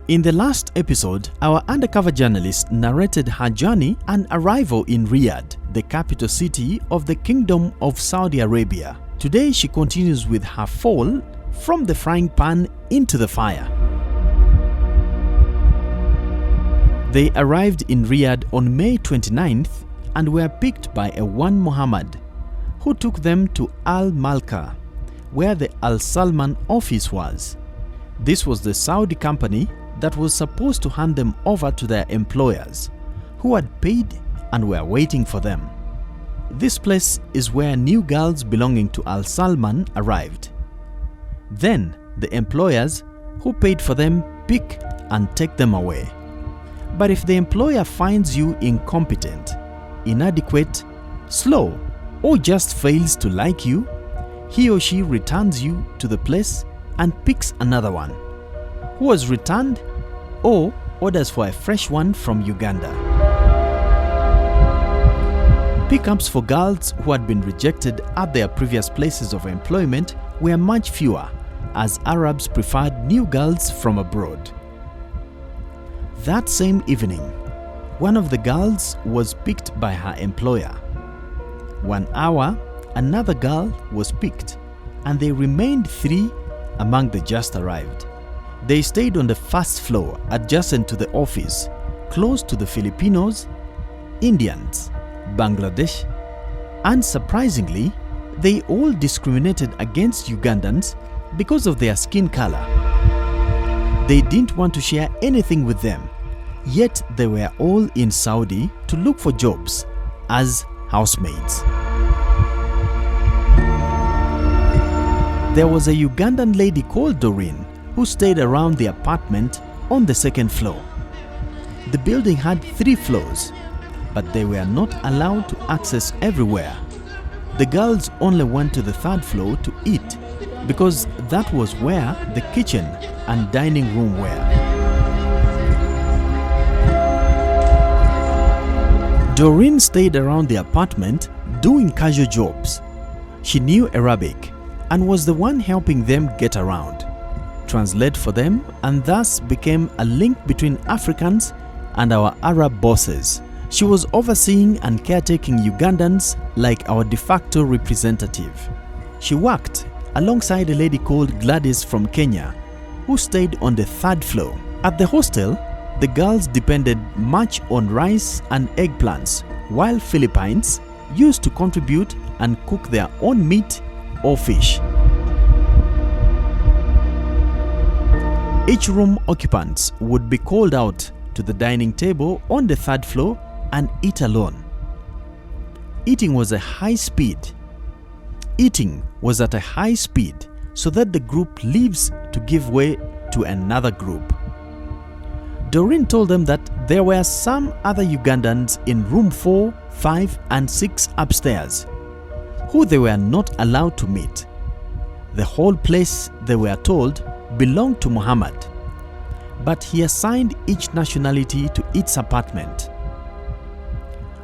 In the last episode, our undercover journalist narrated her journey and arrival in Riyadh, the capital city of the Kingdom of Saudi Arabia. Today she continues with her fall from the frying pan into the fire. They arrived in Riyadh on May 29th and were picked by a one Muhammad, who took them to Al Malka, where the Al Salman office was. This was the Saudi company that was supposed to hand them over to their employers, who had paid and were waiting for them. This place is where new girls belonging to Al Salman arrived. Then the employers who paid for them pick and take them away. But if the employer finds you incompetent, inadequate, slow, or just fails to like you, he or she returns you to the place and picks another one, who was returned or orders for a fresh one from Uganda. Pickups for girls who had been rejected at their previous places of employment were much fewer, as Arabs preferred new girls from abroad. That same evening, one of the girls was picked by her employer. 1 hour, another girl was picked, and they remained 3 among the just arrived. They stayed on the first floor adjacent to the office, close to the Filipinos, Indians, Bangladesh, and surprisingly, they all discriminated against Ugandans because of their skin color. They didn't want to share anything with them, yet they were all in Saudi to look for jobs as housemaids. There was a Ugandan lady called Doreen who stayed around the apartment on the second floor. The building had 3 floors, but they were not allowed to access everywhere. The girls only went to the 3rd floor to eat because that was where the kitchen and dining room were. Doreen stayed around the apartment doing casual jobs. She knew Arabic and was the one helping them get around, translate for them, and thus became a link between Africans and our Arab bosses. She was overseeing and caretaking Ugandans like our de facto representative. She worked alongside a lady called Gladys from Kenya, who stayed on the 3rd floor. At the hostel, the girls depended much on rice and eggplants, while Philippines used to contribute and cook their own meat or fish. Each room occupants would be called out to the dining table on the 3rd floor and eat alone. Eating was at a high speed so that the group leaves to give way to another group. Doreen told them that there were some other Ugandans in room 4, 5 and 6 upstairs who they were not allowed to meet. The whole place, they were told, belonged to Muhammad, but he assigned each nationality to its apartment.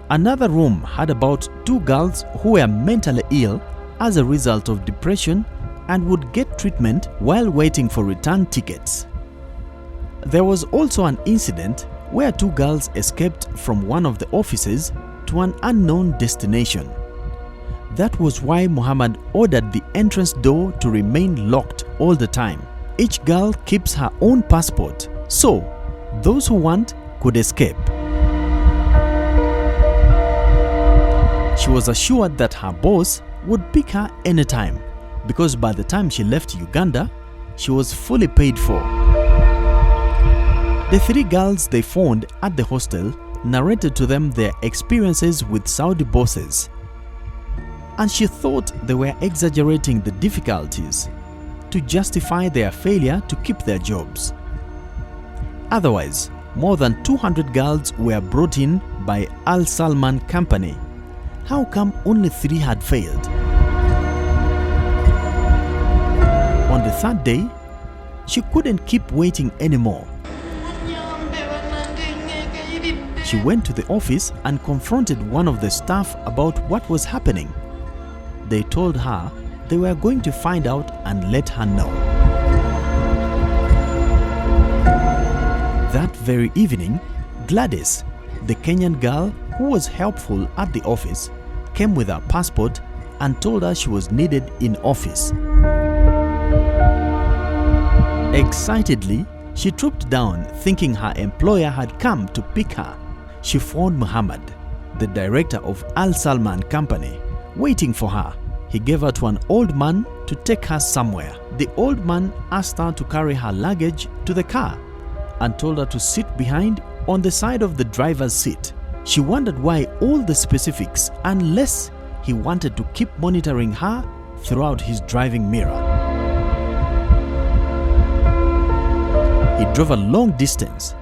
Another room had about 2 girls who were mentally ill as a result of depression and would get treatment while waiting for return tickets. There was also an incident where 2 girls escaped from one of the offices to an unknown destination. That was why Muhammad ordered the entrance door to remain locked all the time. Each girl keeps her own passport, so those who want could escape. She was assured that her boss would pick her anytime because by the time she left Uganda, she was fully paid for. The 3 girls they found at the hostel narrated to them their experiences with Saudi bosses, and she thought they were exaggerating the difficulties to justify their failure to keep their jobs. Otherwise, more than 200 girls were brought in by Al Salman company. How come only 3 had failed? On the 3rd day, she couldn't keep waiting anymore. She went to the office and confronted one of the staff about what was happening. They told her they were going to find out and let her know. That very evening, Gladys, the Kenyan girl who was helpful at the office, came with her passport and told her she was needed in office. Excitedly, she trooped down thinking her employer had come to pick her. She found Muhammad, the director of Al Salman Company, waiting for her. He gave her to an old man to take her somewhere. The old man asked her to carry her luggage to the car and told her to sit behind on the side of the driver's seat. She wondered why all the specifics unless he wanted to keep monitoring her throughout his driving mirror. He drove a long distance.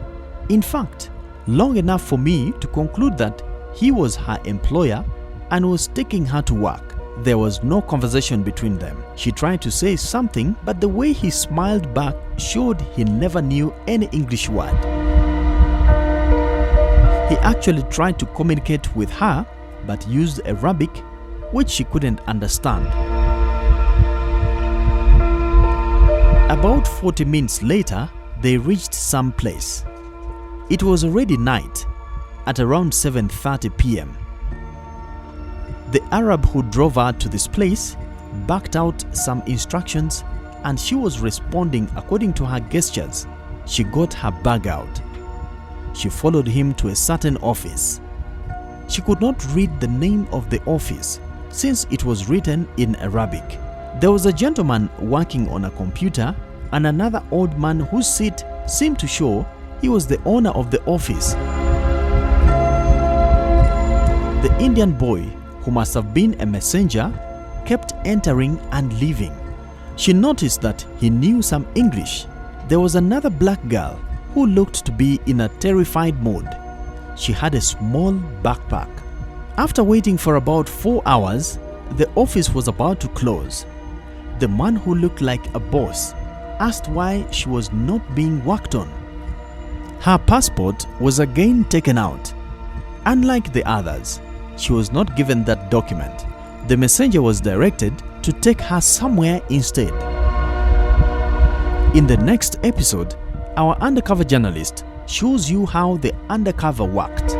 In fact, long enough for me to conclude that he was her employer and was taking her to work. There was no conversation between them. She tried to say something, but the way he smiled back showed he never knew any English word. He actually tried to communicate with her, but used Arabic, which she couldn't understand. About 40 minutes later, they reached some place. It was already night, at around 7:30 p.m. The Arab who drove her to this place backed out some instructions and she was responding according to her gestures. She got her bag out. She followed him to a certain office. She could not read the name of the office since it was written in Arabic. There was a gentleman working on a computer and another old man whose seat seemed to show he was the owner of the office. The Indian boy, who must have been a messenger, kept entering and leaving. She noticed that he knew some English. There was another black girl who looked to be in a terrified mood. She had a small backpack. After waiting for about 4 hours, the office was about to close. The man who looked like a boss asked why she was not being worked on. Her passport was again taken out. Unlike the others, she was not given that document. The messenger was directed to take her somewhere instead. In the next episode, our undercover journalist shows you how the undercover worked.